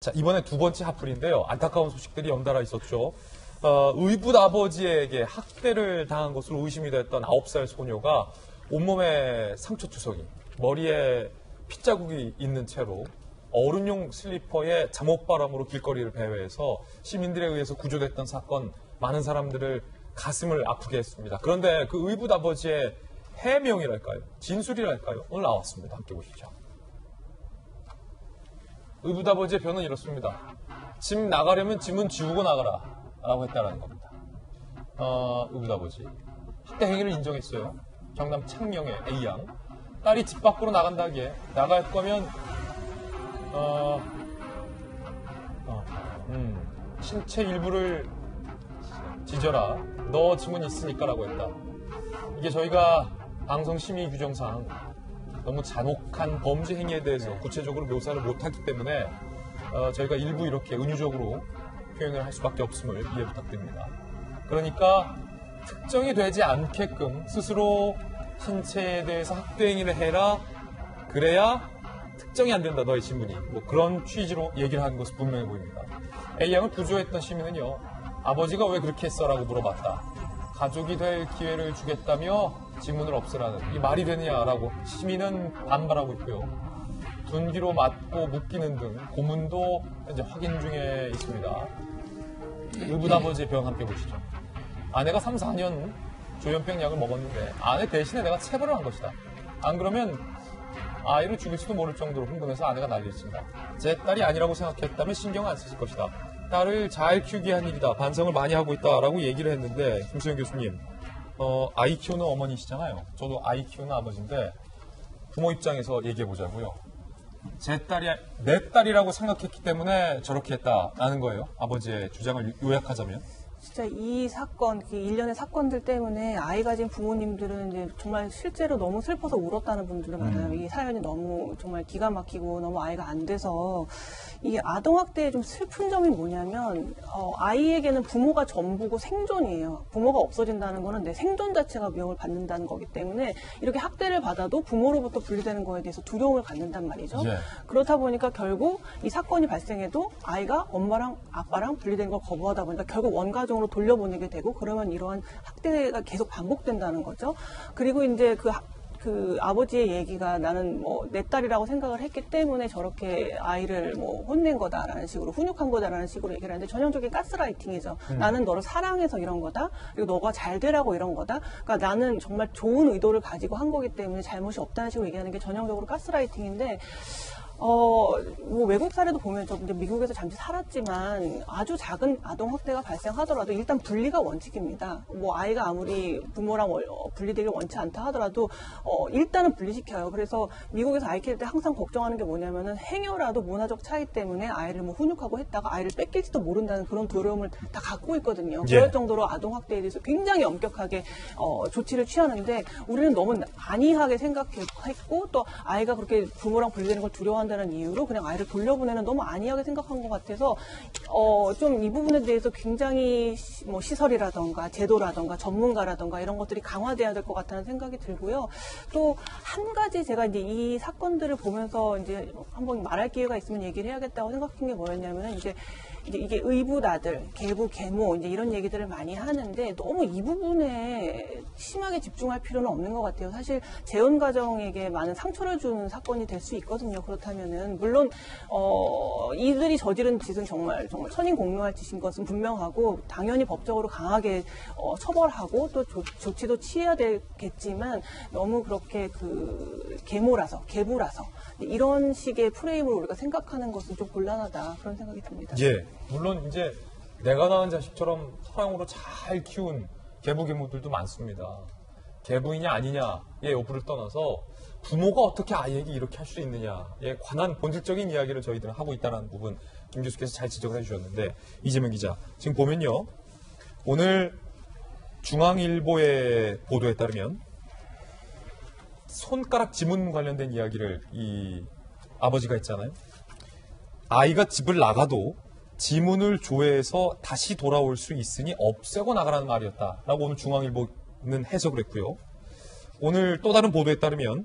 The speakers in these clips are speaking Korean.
자, 이번에 두 번째 핫플인데요. 안타까운 소식들이 연달아 있었죠. 의붓 아버지에게 학대를 당한 것으로 의심이 됐던 9살 소녀가 온몸에 상처투성이, 머리에 핏자국이 있는 채로 어른용 슬리퍼에 잠옷바람으로 길거리를 배회해서 시민들에 의해서 구조됐던 사건, 많은 사람들을 가슴을 아프게 했습니다. 그런데 그 의붓 아버지의 해명이랄까요? 진술이랄까요? 오늘 나왔습니다. 함께 보시죠. 의붓 아버지의 변은 이렇습니다. 집 나가려면 짐은 지우고 나가라 라고 했다라는 겁니다. 의붓 아버지 학대 행위를 인정했어요. 경남 창녕의 A양. 딸이 집 밖으로 나간다기에 나갈 거면 신체 일부를 지져라. 너 짐은 있으니까 라고 했다. 이게 저희가 방송심의규정상 너무 잔혹한 범죄 행위에 대해서 구체적으로 묘사를 못하기 때문에 저희가 일부 이렇게 은유적으로 표현을 할 수밖에 없음을 이해 부탁드립니다. 그러니까 특정이 되지 않게끔 스스로 신체에 대해서 학대 행위를 해라. 그래야 특정이 안 된다. 너의 신분이. 뭐 그런 취지로 얘기를 하는 것은 분명해 보입니다. A양을 구조했던 시민은요. 아버지가 왜 그렇게 했어라고 물어봤다. 가족이 될 기회를 주겠다며 지문을 없애라는 이 말이 되느냐라고 시민은 반발하고 있고요. 둔기로 맞고 묶이는 등 고문도 현재 확인 중에 있습니다. 의붓 아버지의 병 함께 보시죠. 아내가 3, 4년 조현병 약을 먹었는데 아내 대신에 내가 체벌을 한 것이다. 안 그러면 아이를 죽일지도 모를 정도로 흥분해서 아내가 난리를 친다. 제 딸이 아니라고 생각했다면 신경 안 쓰실 것이다. 딸을 잘 키우기 위한 일이다. 반성을 많이 하고 있다라고 얘기를 했는데 김수영 교수님, 아이 키우는 어머니시잖아요. 저도 아이 키우는 아버지인데 부모 입장에서 얘기해 보자고요. 제 딸이 내 딸이라고 생각했기 때문에 저렇게 했다라는 거예요. 아버지의 주장을 요약하자면. 진짜 이 사건, 그 일련의 사건들 때문에 아이 가진 부모님들은 이제 정말 실제로 너무 슬퍼서 울었다는 분들도 많아요. 이 사연이 너무 정말 기가 막히고 너무 아이가 안 돼서 이 아동학대의 좀 슬픈 점이 뭐냐면 아이에게는 부모가 전부고 생존이에요. 부모가 없어진다는 거는 내 생존 자체가 위협을 받는다는 거기 때문에 이렇게 학대를 받아도 부모로부터 분리되는 거에 대해서 두려움을 갖는단 말이죠. 예. 그렇다 보니까 결국 이 사건이 발생해도 아이가 엄마랑 아빠랑 분리된 걸 거부하다 보니까 결국 원가정으로 돌려보내게 되고 그러면 이러한 학대가 계속 반복된다는 거죠. 그리고 이제 그 아버지의 얘기가 나는 뭐 내 딸이라고 생각을 했기 때문에 저렇게 아이를 뭐 혼낸 거다라는 식으로 훈육한 거다라는 식으로 얘기를 하는데 전형적인 가스라이팅이죠. 나는 너를 사랑해서 이런 거다. 그리고 너가 잘 되라고 이런 거다. 그러니까 나는 정말 좋은 의도를 가지고 한 거기 때문에 잘못이 없다는 식으로 얘기하는 게 전형적으로 가스라이팅인데 뭐 외국 사례도 보면 저 이제 미국에서 잠시 살았지만 아주 작은 아동 학대가 발생하더라도 일단 분리가 원칙입니다. 뭐 아이가 아무리 부모랑 분리되길 원치 않다 하더라도 일단은 분리시켜요. 그래서 미국에서 아이 키울 때 항상 걱정하는 게 뭐냐면은 행여라도 문화적 차이 때문에 아이를 뭐 훈육하고 했다가 아이를 뺏길지도 모른다는 그런 두려움을 다 갖고 있거든요. 예. 그럴 정도로 아동 학대에 대해서 굉장히 엄격하게 조치를 취하는데 우리는 너무 안이하게 생각했고 또 아이가 그렇게 부모랑 분리되는 걸 두려워한다는 이유로 그냥 아이를 돌려보내는 너무 안이하게 생각한 것 같아서 좀 이 부분에 대해서 굉장히 뭐 시설이라던가 제도라던가 전문가라던가 이런 것들이 강화돼야 될 것 같다는 생각이 들고요. 또 한 가지 제가 이제 이 사건들을 보면서 이제 한번 말할 기회가 있으면 얘기를 해야겠다고 생각한 게 뭐였냐면은 이제 이게 의붓 아들, 계부, 계모 이제 이런 얘기들을 많이 하는데 너무 이 부분에 심하게 집중할 필요는 없는 것 같아요. 사실 재혼 가정에게 많은 상처를 주는 사건이 될 수 있거든요. 그렇다면은 물론 이들이 저지른 짓은 정말 천인공노할 짓인 것은 분명하고 당연히 법적으로 강하게 처벌하고 또 조치도 취해야 되겠지만 너무 그렇게 그 계모라서 계부라서 이런 식의 프레임으로 우리가 생각하는 것은 좀 곤란하다 그런 생각이 듭니다. 예. 물론 이제 내가 낳은 자식처럼 사랑으로 잘 키운 계부 계모들도 많습니다. 계부이냐 아니냐의 여부를 떠나서 부모가 어떻게 아이에게 이렇게 할 수 있느냐에 관한 본질적인 이야기를 저희들은 하고 있다는 부분 김 교수께서 잘 지적을 해주셨는데 이재명 기자 지금 보면요. 오늘 중앙일보의 보도에 따르면 손가락 지문 관련된 이야기를 이 아버지가 했잖아요. 아이가 집을 나가도 지문을 조회해서 다시 돌아올 수 있으니 없애고 나가라는 말이었다라고 오늘 중앙일보는 해석을 했고요. 오늘 또 다른 보도에 따르면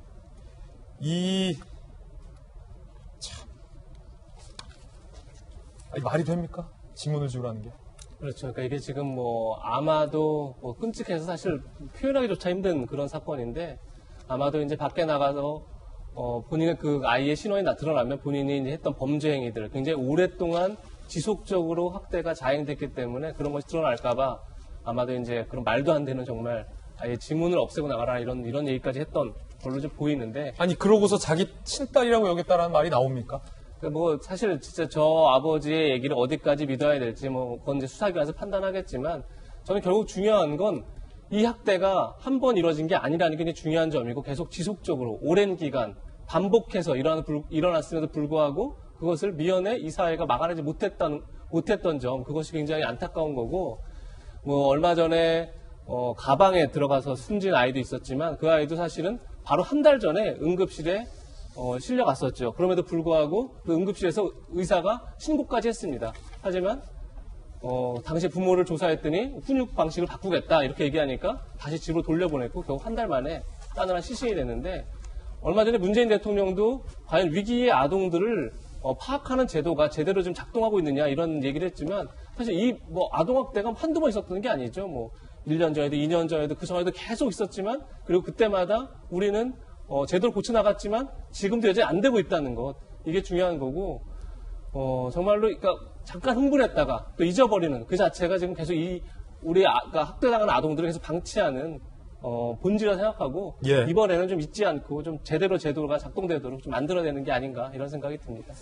아니, 말이 됩니까? 지문을 지우라는 게. 그렇죠. 그러니까 이게 지금 뭐 아마도 뭐 끔찍해서 사실 표현하기조차 힘든 그런 사건인데 아마도 이제 밖에 나가서 본인의 그 아이의 신원이 드러나면 본인이 이제 했던 범죄 행위들 굉장히 오랫동안 지속적으로 학대가 자행됐기 때문에 그런 것이 드러날까봐 아마도 이제 그런 말도 안 되는 정말 아예 지문을 없애고 나가라 이런 얘기까지 했던 걸로 좀 보이는데 아니, 그러고서 자기 친딸이라고 여겼다라는 말이 나옵니까? 뭐 사실 진짜 저 아버지의 얘기를 어디까지 믿어야 될지 뭐 그건 이제 수사기관에서 판단하겠지만 저는 결국 중요한 건 이 학대가 한 번 이루어진 게 아니라는 게 중요한 점이고 계속 지속적으로 오랜 기간 반복해서 일어났음에도 불구하고 그것을 미연에 이 사회가 막아내지 못했던 점 그것이 굉장히 안타까운 거고 뭐 얼마 전에 가방에 들어가서 숨진 아이도 있었지만 그 아이도 사실은 바로 한 달 전에 응급실에 실려갔었죠. 그럼에도 불구하고 그 응급실에서 의사가 신고까지 했습니다. 하지만 당시 부모를 조사했더니 훈육 방식을 바꾸겠다 이렇게 얘기하니까 다시 집으로 돌려보냈고 결국 한 달 만에 따늘한 시신이 됐는데 얼마 전에 문재인 대통령도 과연 위기의 아동들을 파악하는 제도가 제대로 좀 작동하고 있느냐 이런 얘기를 했지만 사실 이 뭐 아동학대가 한두 번 있었던 게 아니죠. 뭐 1년 전에도 2년 전에도 그 전에도 계속 있었지만 그리고 그때마다 우리는 제도를 고쳐나갔지만 지금도 여전히 안 되고 있다는 것 이게 중요한 거고 정말로 그러니까 잠깐 흥분했다가 또 잊어버리는 그 자체가 지금 계속 그러니까 학대당한 아동들을 계속 방치하는 본질이라 생각하고 예. 이번에는 좀 잊지 않고 좀 제대로 제도가 작동되도록 좀 만들어내는 게 아닌가 이런 생각이 듭니다.